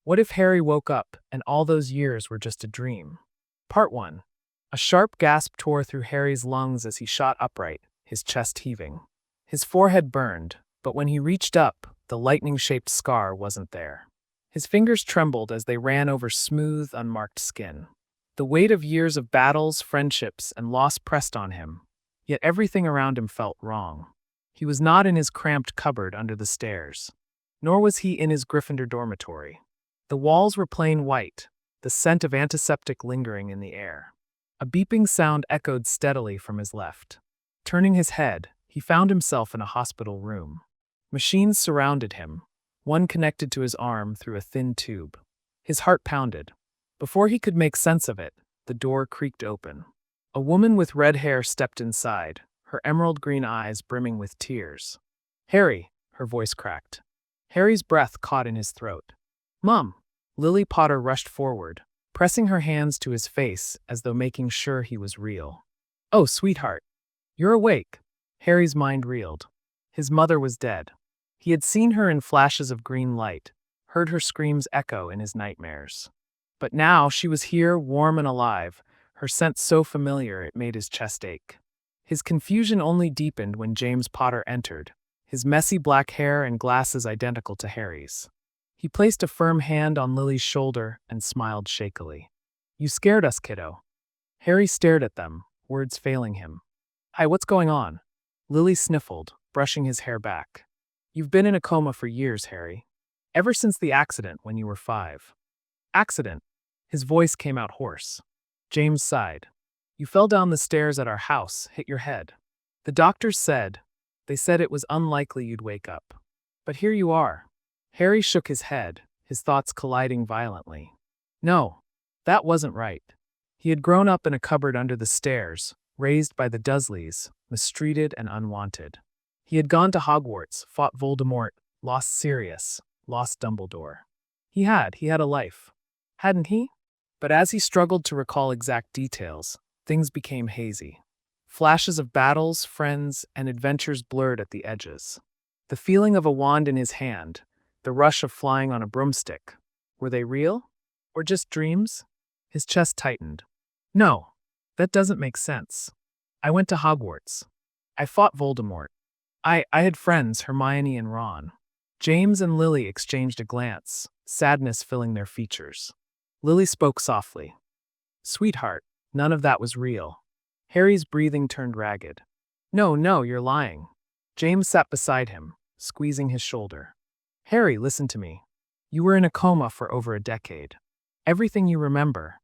What if Harry woke up and all those years were just a dream? Part 1. A sharp gasp tore through Harry's lungs as he shot upright, his chest heaving. His forehead burned, but when he reached up, the lightning-shaped scar wasn't there. His fingers trembled as they ran over smooth, unmarked skin. The weight of years of battles, friendships, and loss pressed on him, yet everything around him felt wrong. He was not in his cramped cupboard under the stairs, nor was he in his Gryffindor dormitory. The walls were plain white, the scent of antiseptic lingering in the air. A beeping sound echoed steadily from his left. Turning his head, he found himself in a hospital room. Machines surrounded him, one connected to his arm through a thin tube. His heart pounded. Before he could make sense of it, the door creaked open. A woman with red hair stepped inside, her emerald green eyes brimming with tears. "Harry," her voice cracked. Harry's breath caught in his throat. "Mom!" Lily Potter rushed forward, pressing her hands to his face as though making sure he was real. "Oh, sweetheart. You're awake." Harry's mind reeled. His mother was dead. He had seen her in flashes of green light, heard her screams echo in his nightmares. But now she was here, warm and alive, her scent so familiar it made his chest ache. His confusion only deepened when James Potter entered, his messy black hair and glasses identical to Harry's. He placed a firm hand on Lily's shoulder and smiled shakily. "You scared us, kiddo." Harry stared at them, words failing him. "Hi, what's going on?" Lily sniffled, brushing his hair back. "You've been in a coma for years, Harry. Ever since the accident when you were 5. "Accident?" His voice came out hoarse. James sighed. "You fell down the stairs at our house, hit your head. The doctors said, they said it was unlikely you'd wake up. But here you are." Harry shook his head, his thoughts colliding violently. No, that wasn't right. He had grown up in a cupboard under the stairs, raised by the Dursleys, mistreated and unwanted. He had gone to Hogwarts, fought Voldemort, lost Sirius, lost Dumbledore. He had a life. Hadn't he? But as he struggled to recall exact details, things became hazy. Flashes of battles, friends, and adventures blurred at the edges. The feeling of a wand in his hand, the rush of flying on a broomstick. Were they real? Or just dreams? His chest tightened. No, that doesn't make sense. I went to Hogwarts. I fought Voldemort. I had friends, Hermione and Ron. James and Lily exchanged a glance, sadness filling their features. Lily spoke softly. "Sweetheart, none of that was real." Harry's breathing turned ragged. No, you're lying." James sat beside him, squeezing his shoulder. "Harry, listen to me. You were in a coma for over a decade. Everything you remember,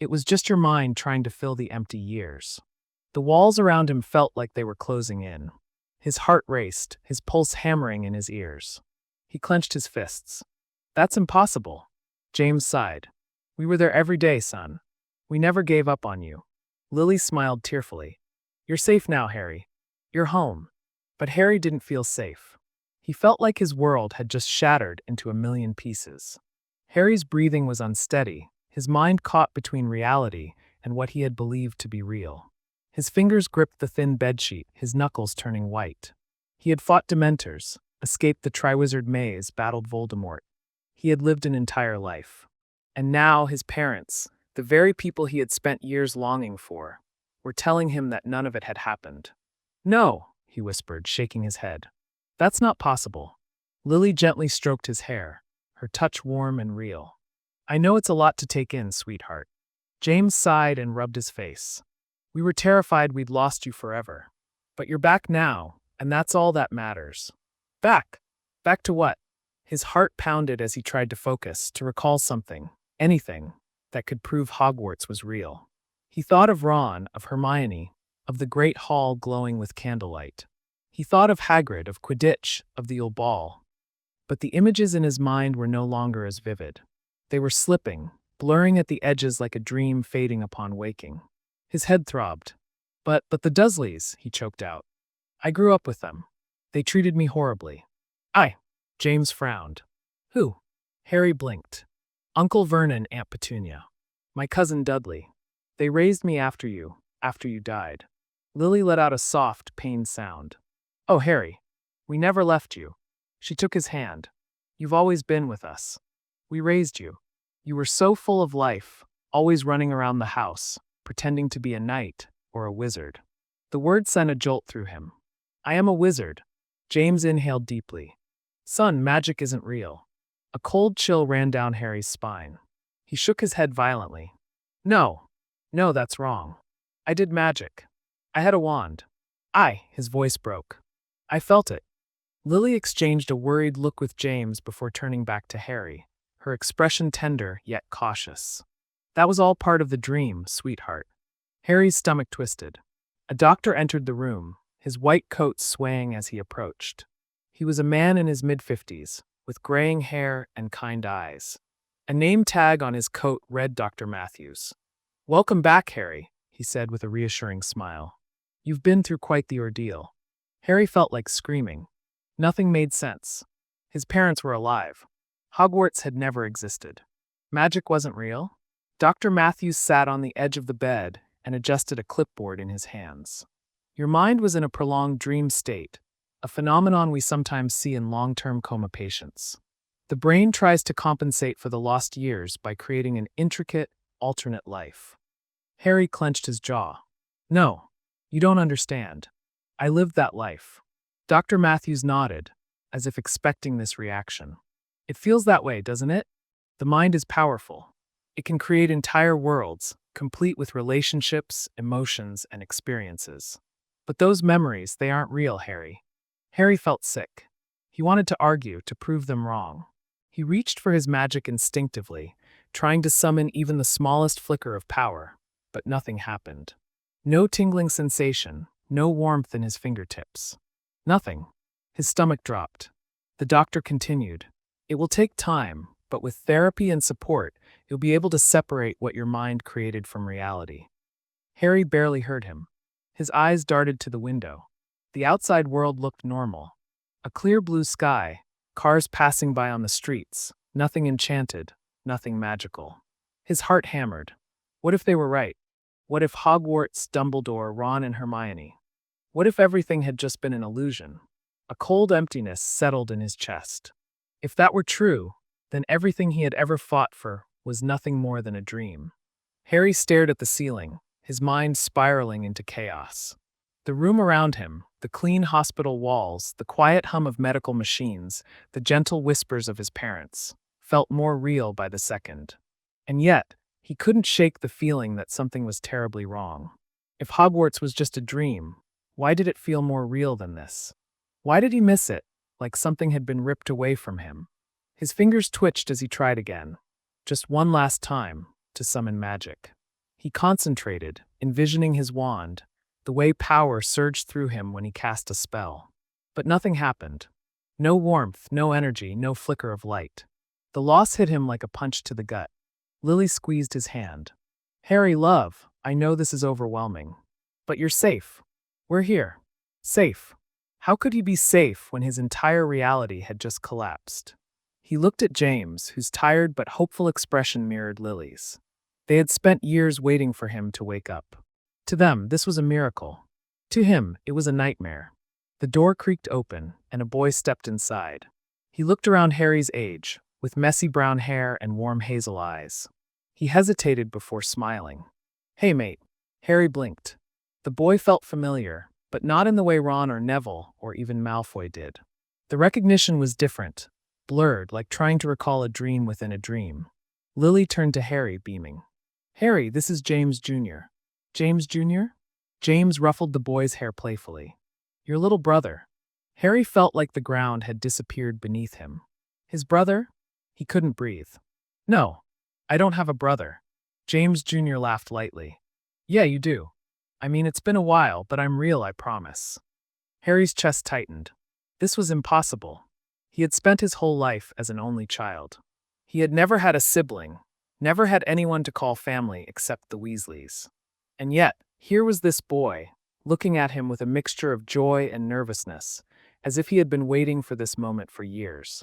it was just your mind trying to fill the empty years." The walls around him felt like they were closing in. His heart raced, his pulse hammering in his ears. He clenched his fists. "That's impossible." James sighed. "We were there every day, son. We never gave up on you." Lily smiled tearfully. "You're safe now, Harry. You're home." But Harry didn't feel safe. He felt like his world had just shattered into a million pieces. Harry's breathing was unsteady, his mind caught between reality and what he had believed to be real. His fingers gripped the thin bedsheet, his knuckles turning white. He had fought Dementors, escaped the Triwizard Maze, battled Voldemort. He had lived an entire life. And now his parents, the very people he had spent years longing for, were telling him that none of it had happened. "No," he whispered, shaking his head. "That's not possible." Lily gently stroked his hair, her touch warm and real. "I know it's a lot to take in, sweetheart." James sighed and rubbed his face. "We were terrified we'd lost you forever. But you're back now, and that's all that matters." Back? Back to what? His heart pounded as he tried to focus, to recall something, anything, that could prove Hogwarts was real. He thought of Ron, of Hermione, of the great hall glowing with candlelight. He thought of Hagrid, of Quidditch, of the old ball. But the images in his mind were no longer as vivid. They were slipping, blurring at the edges like a dream fading upon waking. His head throbbed. But the Dursleys," he choked out. "I grew up with them. They treated me horribly." James frowned. "Who?" Harry blinked. "Uncle Vernon, Aunt Petunia. My cousin Dudley. They raised me after you died." Lily let out a soft, pained sound. "Oh, Harry, we never left you." She took his hand. "You've always been with us." We raised you. You were so full of life, always running around the house, pretending to be a knight or a wizard. The word sent a jolt through him. I am a wizard. James inhaled deeply. Son, magic isn't real. A cold chill ran down Harry's spine. He shook his head violently. No, no, that's wrong. I did magic. I had a wand. His voice broke. I felt it. Lily exchanged a worried look with James before turning back to Harry, her expression tender yet cautious. That was all part of the dream, sweetheart. Harry's stomach twisted. A doctor entered the room, his white coat swaying as he approached. He was a man in his mid-50s, with graying hair and kind eyes. A name tag on his coat read Dr. Matthews. Welcome back, Harry, he said with a reassuring smile. You've been through quite the ordeal. Harry felt like screaming. Nothing made sense. His parents were alive. Hogwarts had never existed. Magic wasn't real. Dr. Matthews sat on the edge of the bed and adjusted a clipboard in his hands. Your mind was in a prolonged dream state, a phenomenon we sometimes see in long-term coma patients. The brain tries to compensate for the lost years by creating an intricate, alternate life. Harry clenched his jaw. No, you don't understand. I lived that life. Dr. Matthews nodded, as if expecting this reaction. It feels that way, doesn't it? The mind is powerful. It can create entire worlds, complete with relationships, emotions, and experiences. But those memories, they aren't real, Harry. Harry felt sick. He wanted to argue, to prove them wrong. He reached for his magic instinctively, trying to summon even the smallest flicker of power, but nothing happened. No tingling sensation, no warmth in his fingertips. Nothing. His stomach dropped. The doctor continued. It will take time, but with therapy and support, you'll be able to separate what your mind created from reality. Harry barely heard him. His eyes darted to the window. The outside world looked normal. A clear blue sky, cars passing by on the streets, nothing enchanted, nothing magical. His heart hammered. What if they were right? What if Hogwarts, Dumbledore, Ron, and Hermione? What if everything had just been an illusion? A cold emptiness settled in his chest. If that were true, then everything he had ever fought for was nothing more than a dream. Harry stared at the ceiling, his mind spiraling into chaos. The room around him, the clean hospital walls, the quiet hum of medical machines, the gentle whispers of his parents, felt more real by the second. And yet, he couldn't shake the feeling that something was terribly wrong. If Hogwarts was just a dream, why did it feel more real than this? Why did he miss it, like something had been ripped away from him? His fingers twitched as he tried again, just one last time, to summon magic. He concentrated, envisioning his wand, the way power surged through him when he cast a spell. But nothing happened. No warmth, no energy, no flicker of light. The loss hit him like a punch to the gut. Lily squeezed his hand. Harry, love, I know this is overwhelming. But you're safe. We're here. Safe. How could he be safe when his entire reality had just collapsed? He looked at James, whose tired but hopeful expression mirrored Lily's. They had spent years waiting for him to wake up. To them, this was a miracle. To him, it was a nightmare. The door creaked open, and a boy stepped inside. He looked around Harry's age, with messy brown hair and warm hazel eyes. He hesitated before smiling. Hey, mate. Harry blinked. The boy felt familiar, but not in the way Ron or Neville or even Malfoy did. The recognition was different, blurred, like trying to recall a dream within a dream. Lily turned to Harry, beaming. Harry, this is James Jr. James Jr.? James ruffled the boy's hair playfully. Your little brother. Harry felt like the ground had disappeared beneath him. His brother? He couldn't breathe. No, I don't have a brother. James Jr. laughed lightly. Yeah, you do. I mean, it's been a while, but I'm real, I promise. Harry's chest tightened. This was impossible. He had spent his whole life as an only child. He had never had a sibling, never had anyone to call family except the Weasleys. And yet, here was this boy, looking at him with a mixture of joy and nervousness, as if he had been waiting for this moment for years.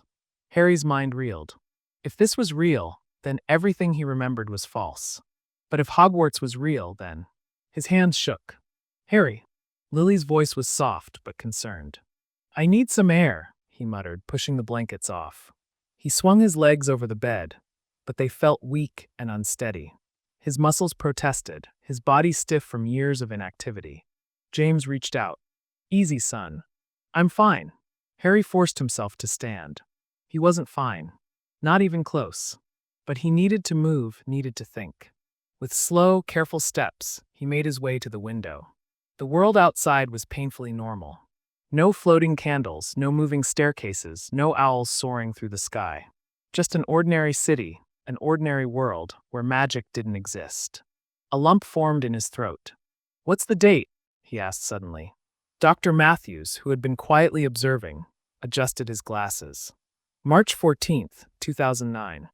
Harry's mind reeled. If this was real, then everything he remembered was false. But if Hogwarts was real, then... His hands shook. Harry. Lily's voice was soft but concerned. I need some air, he muttered, pushing the blankets off. He He swung his legs over the bed, but they felt weak and unsteady. His muscles protested, his body stiff from years of inactivity. James reached out. "Easy, son. I'm fine." Harry forced himself to stand. He wasn't fine. Not even close. But he needed to move, needed to think. With slow, careful steps, he made his way to the window. The world outside was painfully normal. No floating candles, no moving staircases, no owls soaring through the sky. Just an ordinary city, an ordinary world where magic didn't exist. A lump formed in his throat. "What's the date?" he asked suddenly. Dr. Matthews, who had been quietly observing, adjusted his glasses. "March 14th, 2009.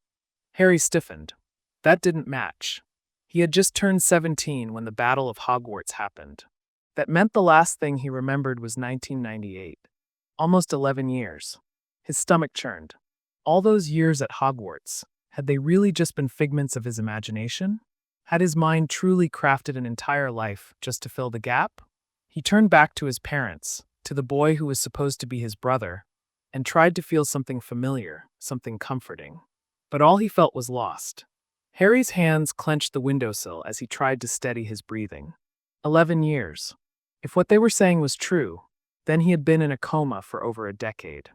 Harry stiffened. That didn't match. He had just turned 17 when the Battle of Hogwarts happened. That meant the last thing he remembered was 1998. Almost 11 years. His stomach churned. All those years at Hogwarts, had they really just been figments of his imagination? Had his mind truly crafted an entire life just to fill the gap? He turned back to his parents, to the boy who was supposed to be his brother, and tried to feel something familiar, something comforting. But all he felt was lost. Harry's hands clenched the windowsill as he tried to steady his breathing. 11 years. If what they were saying was true, then he had been in a coma for over a decade.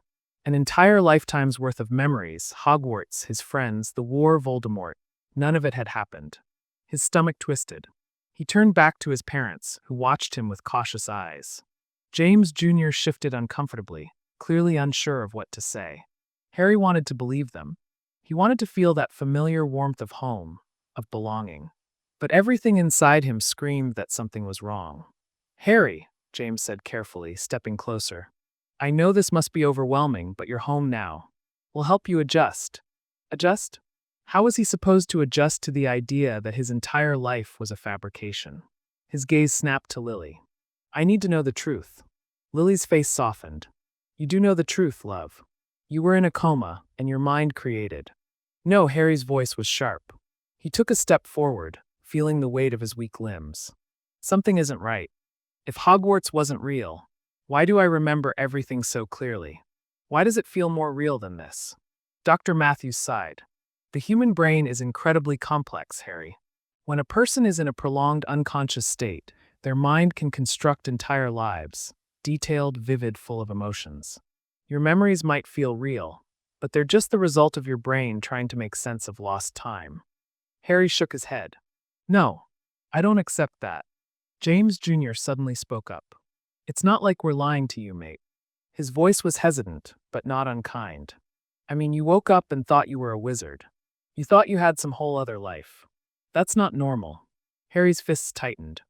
An entire lifetime's worth of memories, Hogwarts, his friends, the war, Voldemort, none of it had happened. His stomach twisted. He turned back to his parents, who watched him with cautious eyes. James Jr. shifted uncomfortably, clearly unsure of what to say. Harry wanted to believe them. He wanted to feel that familiar warmth of home, of belonging. But everything inside him screamed that something was wrong. "Harry," James said carefully, stepping closer. "I know this must be overwhelming, but you're home now. We'll help you adjust." Adjust? How was he supposed to adjust to the idea that his entire life was a fabrication? His gaze snapped to Lily. "I need to know the truth." Lily's face softened. "You do know the truth, love. You were in a coma, and your mind created." No, Harry's voice was sharp. He took a step forward, feeling the weight of his weak limbs. "Something isn't right. If Hogwarts wasn't real, why do I remember everything so clearly? Why does it feel more real than this?" Dr. Matthews sighed. "The human brain is incredibly complex, Harry. When a person is in a prolonged unconscious state, their mind can construct entire lives, detailed, vivid, full of emotions. Your memories might feel real, but they're just the result of your brain trying to make sense of lost time." Harry shook his head. "No, I don't accept that." James Jr. suddenly spoke up. "It's not like we're lying to you, mate." His voice was hesitant, but not unkind. "I mean, you woke up and thought you were a wizard. You thought you had some whole other life. That's not normal." Harry's fists tightened.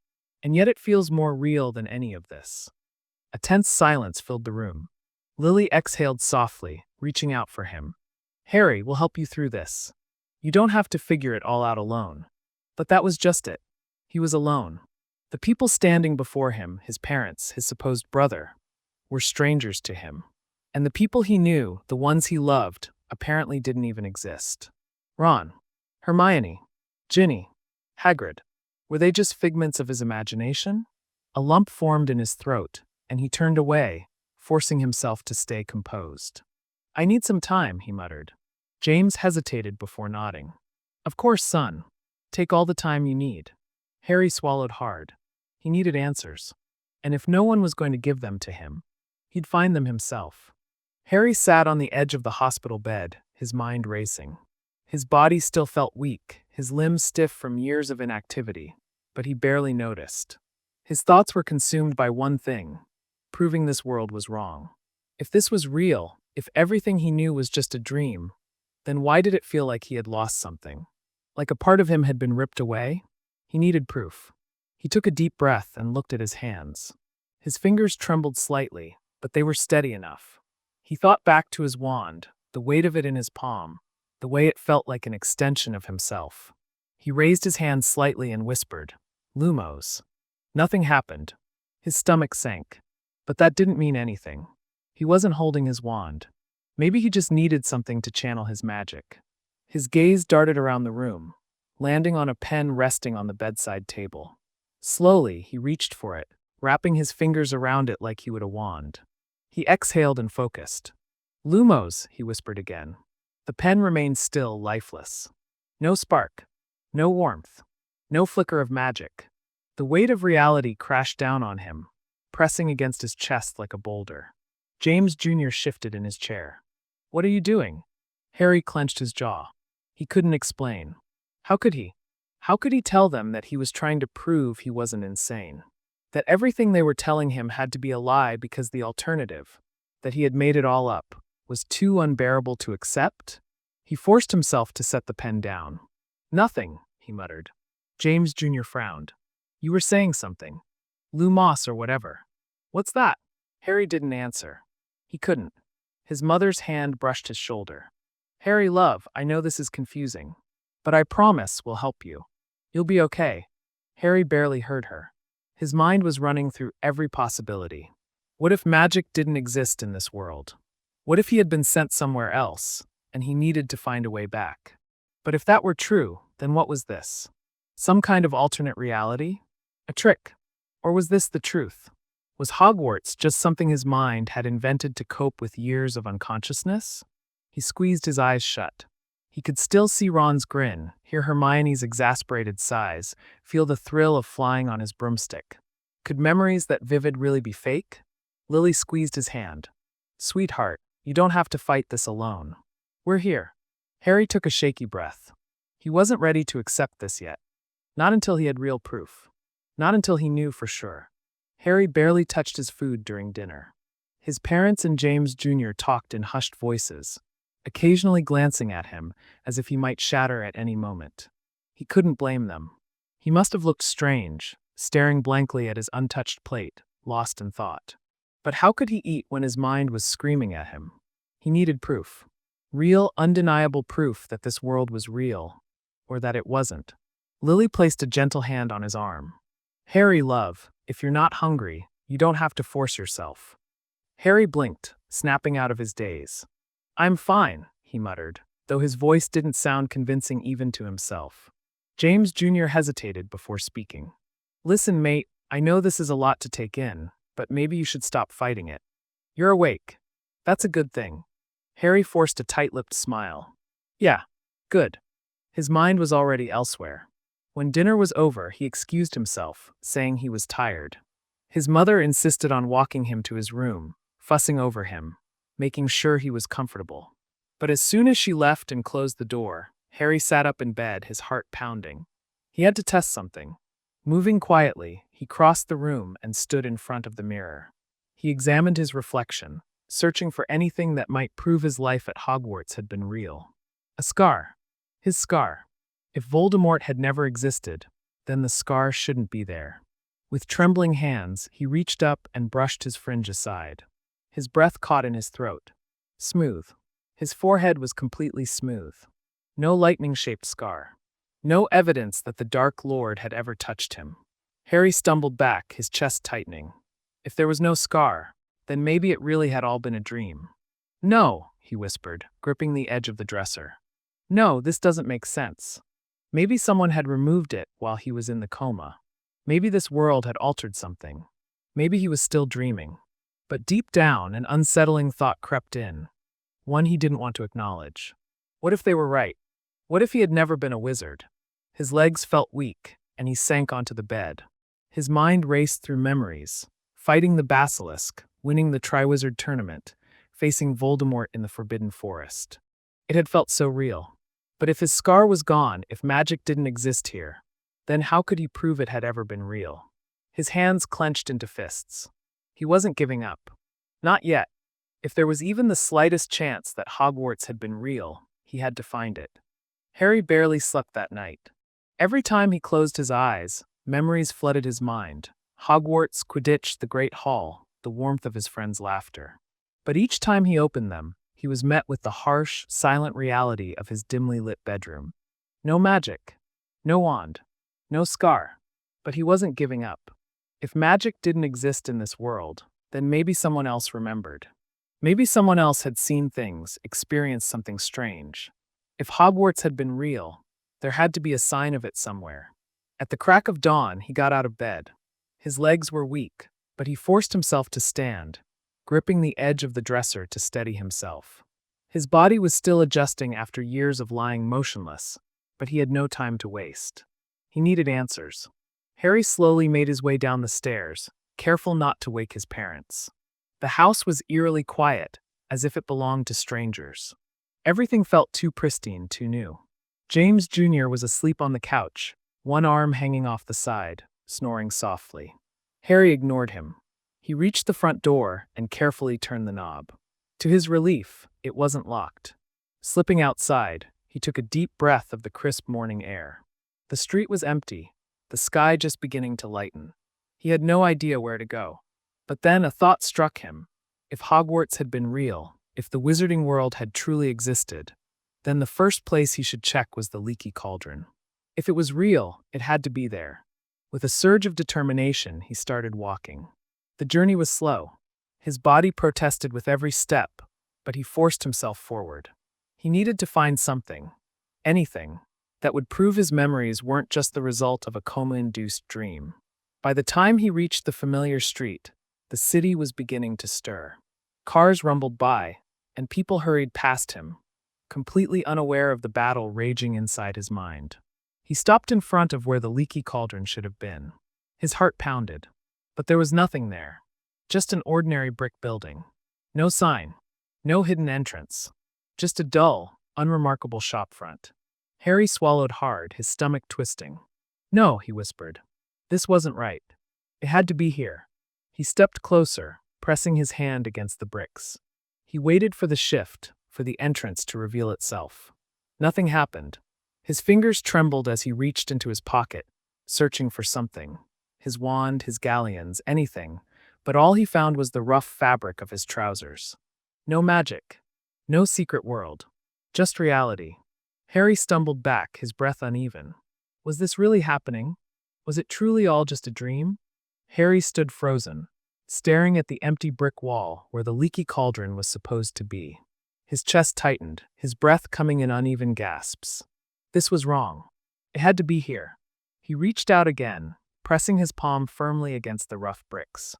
"And yet it feels more real than any of this." A tense silence filled the room. Lily exhaled softly, reaching out for him. "Harry, we'll help you through this. You don't have to figure it all out alone." But that was just it. He was alone. The people standing before him, his parents, his supposed brother, were strangers to him. And the people he knew, the ones he loved, apparently didn't even exist. Ron, Hermione, Ginny, Hagrid. Were they just figments of his imagination? A lump formed in his throat, and he turned away, forcing himself to stay composed. "I need some time," he muttered. James hesitated before nodding. "Of course, son. Take all the time you need." Harry swallowed hard. He needed answers. And if no one was going to give them to him, he'd find them himself. Harry sat on the edge of the hospital bed, his mind racing. His body still felt weak, his limbs stiff from years of inactivity, but he barely noticed. His thoughts were consumed by one thing: proving this world was wrong. If this was real, if everything he knew was just a dream, then why did it feel like he had lost something? Like a part of him had been ripped away? He needed proof. He took a deep breath and looked at his hands. His fingers trembled slightly, but they were steady enough. He thought back to his wand, the weight of it in his palm, the way it felt like an extension of himself. He raised his hand slightly and whispered, "Lumos." Nothing happened. His stomach sank. But that didn't mean anything. He wasn't holding his wand. Maybe he just needed something to channel his magic. His gaze darted around the room, landing on a pen resting on the bedside table. Slowly, he reached for it, wrapping his fingers around it like he would a wand. He exhaled and focused. "Lumos," he whispered again. The pen remained still, lifeless. No spark, no warmth, no flicker of magic. The weight of reality crashed down on him, pressing against his chest like a boulder. James Jr. shifted in his chair. "What are you doing?" Harry clenched his jaw. He couldn't explain. How could he? How could he tell them that he was trying to prove he wasn't insane? That everything they were telling him had to be a lie because the alternative, that he had made it all up, was too unbearable to accept? He forced himself to set the pen down. "Nothing," he muttered. James Jr. frowned. "You were saying something. Lumos or whatever." "What's that?" Harry didn't answer. He couldn't. His mother's hand brushed his shoulder. "Harry, love, I know this is confusing, but I promise we'll help you. You'll be okay." Harry barely heard her. His mind was running through every possibility. What if magic didn't exist in this world? What if he had been sent somewhere else, and he needed to find a way back? But if that were true, then what was this? Some kind of alternate reality? A trick? Or was this the truth? Was Hogwarts just something his mind had invented to cope with years of unconsciousness? He squeezed his eyes shut. He could still see Ron's grin, hear Hermione's exasperated sighs, feel the thrill of flying on his broomstick. Could memories that vivid really be fake? Lily squeezed his hand. "Sweetheart, you don't have to fight this alone. We're here." Harry took a shaky breath. He wasn't ready to accept this yet. Not until he had real proof. Not until he knew for sure. Harry barely touched his food during dinner. His parents and James Jr. talked in hushed voices, occasionally glancing at him as if he might shatter at any moment. He couldn't blame them. He must have looked strange, staring blankly at his untouched plate, lost in thought. But how could he eat when his mind was screaming at him? He needed proof. Real, undeniable proof that this world was real, or that it wasn't. Lily placed a gentle hand on his arm. "Harry, love, if you're not hungry, you don't have to force yourself." Harry blinked, snapping out of his daze. "I'm fine," he muttered, though his voice didn't sound convincing even to himself. James Jr. hesitated before speaking. "Listen, mate, I know this is a lot to take in, but maybe you should stop fighting it. You're awake. That's a good thing." Harry forced a tight-lipped smile. "Yeah, good." His mind was already elsewhere. When dinner was over, he excused himself, saying he was tired. His mother insisted on walking him to his room, fussing over him, making sure he was comfortable. But as soon as she left and closed the door, Harry sat up in bed, his heart pounding. He had to test something. Moving quietly, he crossed the room and stood in front of the mirror. He examined his reflection, searching for anything that might prove his life at Hogwarts had been real. A scar. His scar. If Voldemort had never existed, then the scar shouldn't be there. With trembling hands, he reached up and brushed his fringe aside. His breath caught in his throat. Smooth. His forehead was completely smooth. No lightning-shaped scar. No evidence that the Dark Lord had ever touched him. Harry stumbled back, his chest tightening. If there was no scar, then maybe it really had all been a dream. "No," he whispered, gripping the edge of the dresser. "No, this doesn't make sense. Maybe someone had removed it while he was in the coma. Maybe this world had altered something. Maybe he was still dreaming." But deep down, an unsettling thought crept in, one he didn't want to acknowledge. What if they were right? What if he had never been a wizard? His legs felt weak, and he sank onto the bed. His mind raced through memories, fighting the basilisk, winning the Triwizard Tournament, facing Voldemort in the Forbidden Forest. It had felt so real. But if his scar was gone, if magic didn't exist here, then how could he prove it had ever been real? His hands clenched into fists. He wasn't giving up. Not yet. If there was even the slightest chance that Hogwarts had been real, he had to find it. Harry barely slept that night. Every time he closed his eyes, memories flooded his mind. Hogwarts, Quidditch, the Great Hall, the warmth of his friends' laughter. But each time he opened them, he was met with the harsh, silent reality of his dimly lit bedroom. No magic. No wand. No scar. But he wasn't giving up. If magic didn't exist in this world, then maybe someone else remembered. Maybe someone else had seen things, experienced something strange. If Hogwarts had been real, there had to be a sign of it somewhere. At the crack of dawn, he got out of bed. His legs were weak, but he forced himself to stand, gripping the edge of the dresser to steady himself. His body was still adjusting after years of lying motionless, but he had no time to waste. He needed answers. Harry slowly made his way down the stairs, careful not to wake his parents. The house was eerily quiet, as if it belonged to strangers. Everything felt too pristine, too new. James Jr. was asleep on the couch, one arm hanging off the side, snoring softly. Harry ignored him. He reached the front door and carefully turned the knob. To his relief, it wasn't locked. Slipping outside, he took a deep breath of the crisp morning air. The street was empty, the sky just beginning to lighten. He had no idea where to go. But then a thought struck him. If Hogwarts had been real, if the wizarding world had truly existed, then the first place he should check was the leaky cauldron. If it was real, it had to be there. With a surge of determination, he started walking. The journey was slow. His body protested with every step, but he forced himself forward. He needed to find something, anything, that would prove his memories weren't just the result of a coma-induced dream. By the time he reached the familiar street, the city was beginning to stir. Cars rumbled by, and people hurried past him, completely unaware of the battle raging inside his mind. He stopped in front of where the leaky cauldron should have been. His heart pounded, but there was nothing there. Just an ordinary brick building. No sign, no hidden entrance. Just a dull, unremarkable shopfront. Harry swallowed hard, his stomach twisting. "No," he whispered. "This wasn't right. It had to be here." He stepped closer, pressing his hand against the bricks. He waited for the shift, for the entrance to reveal itself. Nothing happened. His fingers trembled as he reached into his pocket, searching for something. His wand, his galleons, anything. But all he found was the rough fabric of his trousers. No magic. No secret world. Just reality. Harry stumbled back, his breath uneven. Was this really happening? Was it truly all just a dream? Harry stood frozen, staring at the empty brick wall where the leaky cauldron was supposed to be. His chest tightened, his breath coming in uneven gasps. This was wrong. It had to be here. He reached out again, pressing his palm firmly against the rough bricks.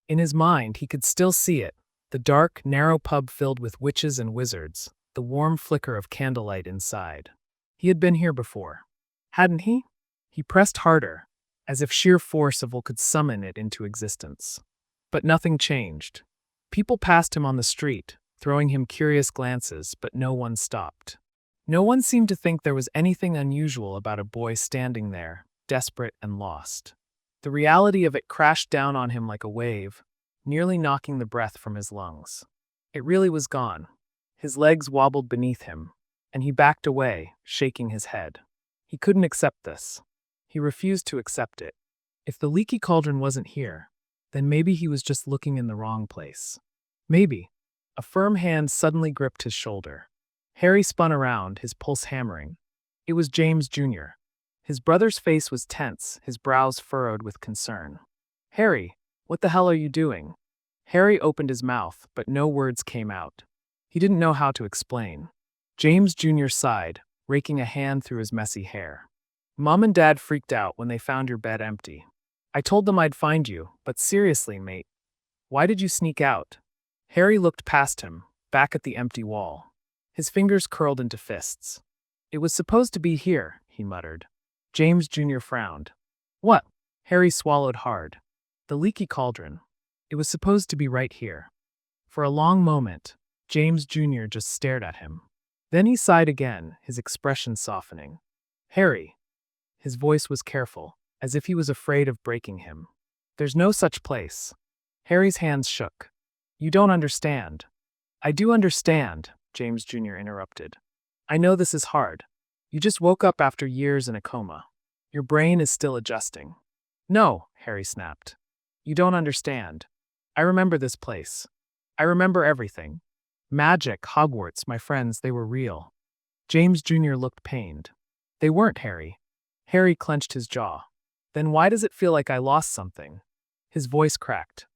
In his mind, he could still see it, the dark, narrow pub filled with witches and wizards, the warm flicker of candlelight inside. He had been here before. Hadn't he? He pressed harder, as if sheer force of will could summon it into existence. But nothing changed. People passed him on the street, throwing him curious glances, but no one stopped. No one seemed to think there was anything unusual about a boy standing there, desperate and lost. The reality of it crashed down on him like a wave, nearly knocking the breath from his lungs. It really was gone. His legs wobbled beneath him, and he backed away, shaking his head. He couldn't accept this. He refused to accept it. If the leaky cauldron wasn't here, then maybe he was just looking in the wrong place. Maybe. A firm hand suddenly gripped his shoulder. Harry spun around, his pulse hammering. It was James Jr. His brother's face was tense, his brows furrowed with concern. "Harry, what the hell are you doing?" Harry opened his mouth, but no words came out. He didn't know how to explain. James Jr. sighed, raking a hand through his messy hair. "Mom and Dad freaked out when they found your bed empty. I told them I'd find you, but seriously, mate, why did you sneak out?" Harry looked past him, back at the empty wall. His fingers curled into fists. "It was supposed to be here," he muttered. James Jr. frowned. "What?" Harry swallowed hard. "The leaky cauldron. It was supposed to be right here." For a long moment, James Jr. just stared at him. Then he sighed again, his expression softening. "Harry." His voice was careful, as if he was afraid of breaking him. "There's no such place." Harry's hands shook. "You don't understand." "I do understand," James Jr. interrupted. "I know this is hard. You just woke up after years in a coma. Your brain is still adjusting." "No," Harry snapped. "You don't understand. I remember this place. I remember everything. Magic, Hogwarts, my friends, they were real." James Jr. looked pained. "They weren't, Harry." Harry clenched his jaw. "Then why does it feel like I lost something?" His voice cracked.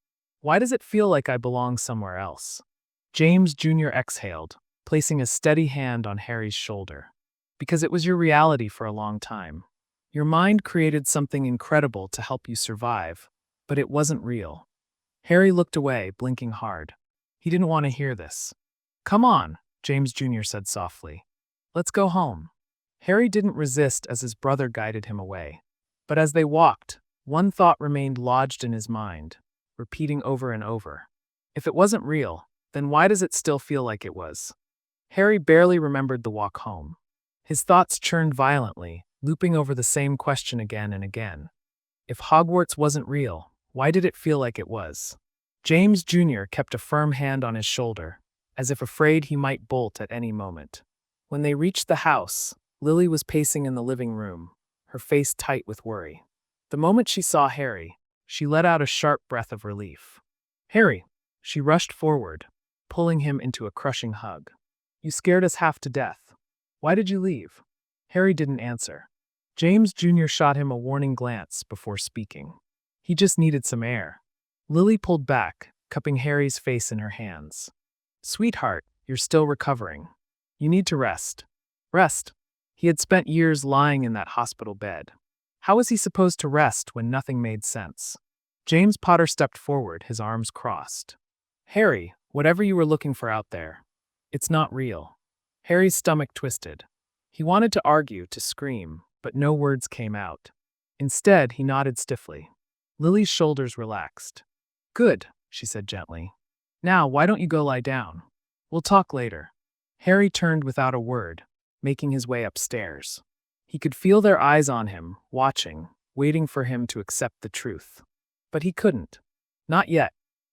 "Why does it feel like I belong somewhere else?" James Jr. exhaled, placing a steady hand on Harry's shoulder. "Because it was your reality for a long time. Your mind created something incredible to help you survive, but it wasn't real." Harry looked away, blinking hard. He didn't want to hear this. "Come on," James Jr. said softly. Let's go home. Harry didn't resist as his brother guided him away. But as they walked, one thought remained lodged in his mind, repeating over and over. If it wasn't real, then why does it still feel like it was? Harry barely remembered the walk home. His thoughts churned violently, looping over the same question again and again. If Hogwarts wasn't real, why did it feel like it was? James Jr. kept a firm hand on his shoulder, as if afraid he might bolt at any moment. When they reached the house, Lily was pacing in the living room, her face tight with worry. The moment she saw Harry, she let out a sharp breath of relief. Harry! She rushed forward, pulling him into a crushing hug. You scared us half to death. Why did you leave? Harry didn't answer. James Jr. shot him a warning glance before speaking. He just needed some air. Lily pulled back, cupping Harry's face in her hands. Sweetheart, you're still recovering. You need to rest. Rest? He had spent years lying in that hospital bed. How was he supposed to rest when nothing made sense? James Potter stepped forward, his arms crossed. Harry, whatever you were looking for out there, it's not real. Harry's stomach twisted. He wanted to argue, to scream, but no words came out. Instead, he nodded stiffly. Lily's shoulders relaxed. Good, she said gently. Now, why don't you go lie down? We'll talk later. Harry turned without a word, making his way upstairs. He could feel their eyes on him, watching, waiting for him to accept the truth. But he couldn't. Not yet.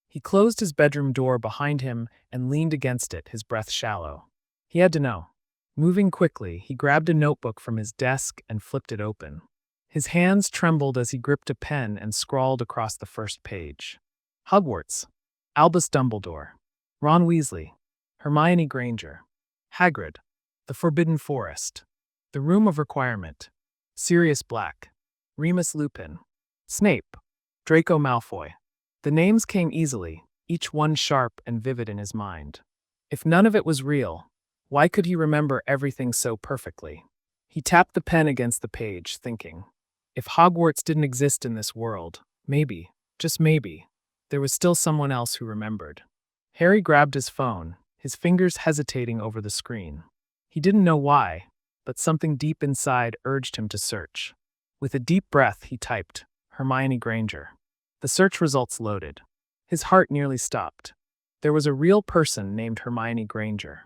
He closed his bedroom door behind him and leaned against it, his breath shallow. He had to know. Moving quickly, he grabbed a notebook from his desk and flipped it open. His hands trembled as he gripped a pen and scrawled across the first page. Hogwarts. Albus Dumbledore. Ron Weasley. Hermione Granger. Hagrid. The Forbidden Forest. The Room of Requirement. Sirius Black. Remus Lupin. Snape. Draco Malfoy. The names came easily, each one sharp and vivid in his mind. If none of it was real, why could he remember everything so perfectly? He tapped the pen against the page, thinking, if Hogwarts didn't exist in this world, maybe, just maybe, there was still someone else who remembered. Harry grabbed his phone, his fingers hesitating over the screen. He didn't know why, but something deep inside urged him to search. With a deep breath, he typed, Hermione Granger. The search results loaded. His heart nearly stopped. There was a real person named Hermione Granger.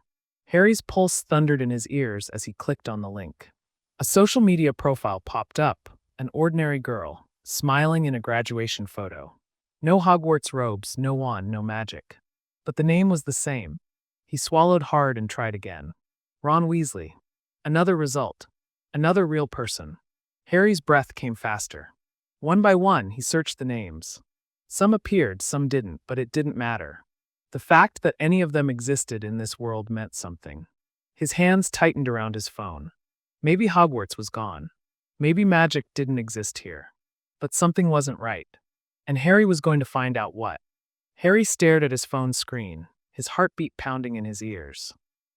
Harry's pulse thundered in his ears as he clicked on the link. A social media profile popped up, an ordinary girl, smiling in a graduation photo. No Hogwarts robes, no wand, no magic. But the name was the same. He swallowed hard and tried again. Ron Weasley. Another result. Another real person. Harry's breath came faster. One by one, he searched the names. Some appeared, some didn't, but it didn't matter. The fact that any of them existed in this world meant something. His hands tightened around his phone. Maybe Hogwarts was gone. Maybe magic didn't exist here. But something wasn't right. And Harry was going to find out what. Harry stared at his phone screen, his heartbeat pounding in his ears.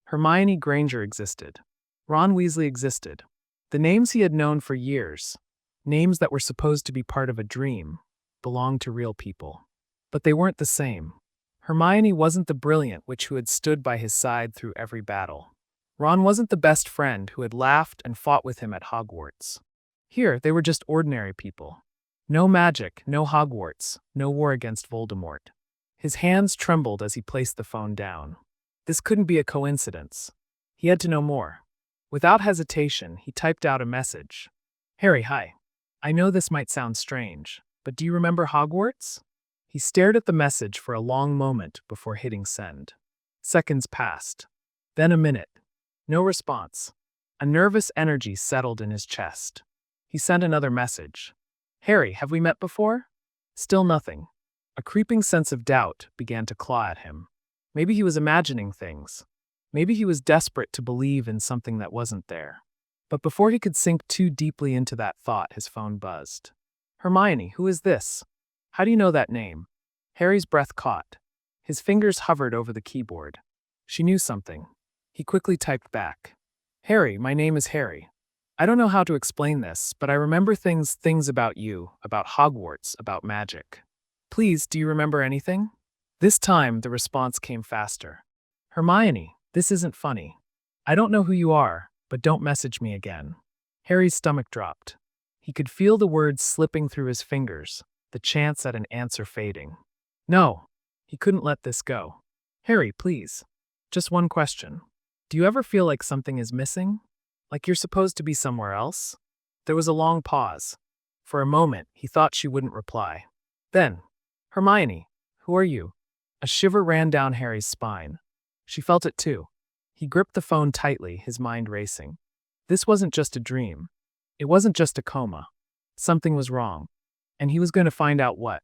Hermione Granger existed. Ron Weasley existed. The names he had known for years, names that were supposed to be part of a dream, belonged to real people. But they weren't the same. Hermione wasn't the brilliant witch who had stood by his side through every battle. Ron wasn't the best friend who had laughed and fought with him at Hogwarts. Here, they were just ordinary people. No magic, no Hogwarts, no war against Voldemort. His hands trembled as he placed the phone down. This couldn't be a coincidence. He had to know more. Without hesitation, he typed out a message. Harry, hi. I know this might sound strange, but do you remember Hogwarts? He stared at the message for a long moment before hitting send. Seconds passed. Then a minute. No response. A nervous energy settled in his chest. He sent another message. Harry, have we met before? Still nothing. A creeping sense of doubt began to claw at him. Maybe he was imagining things. Maybe he was desperate to believe in something that wasn't there. But before he could sink too deeply into that thought, his phone buzzed. Hermione, who is this? How do you know that name? Harry's breath caught. His fingers hovered over the keyboard. She knew something. He quickly typed back. Harry, my name is Harry. I don't know how to explain this, but I remember things about you, about Hogwarts, about magic. Please, do you remember anything? This time, the response came faster. Hermione, This isn't funny. I don't know who you are, but don't message me again. Harry's stomach dropped. He could feel the words slipping through his fingers, the chance at an answer fading. No, he couldn't let this go. Harry, please. Just one question. Do you ever feel like something is missing? Like you're supposed to be somewhere else? There was a long pause. For a moment, he thought she wouldn't reply. Then, Hermione, who are you? A shiver ran down Harry's spine. She felt it too. He gripped the phone tightly, his mind racing. This wasn't just a dream. It wasn't just a coma. Something was wrong. And he was going to find out what.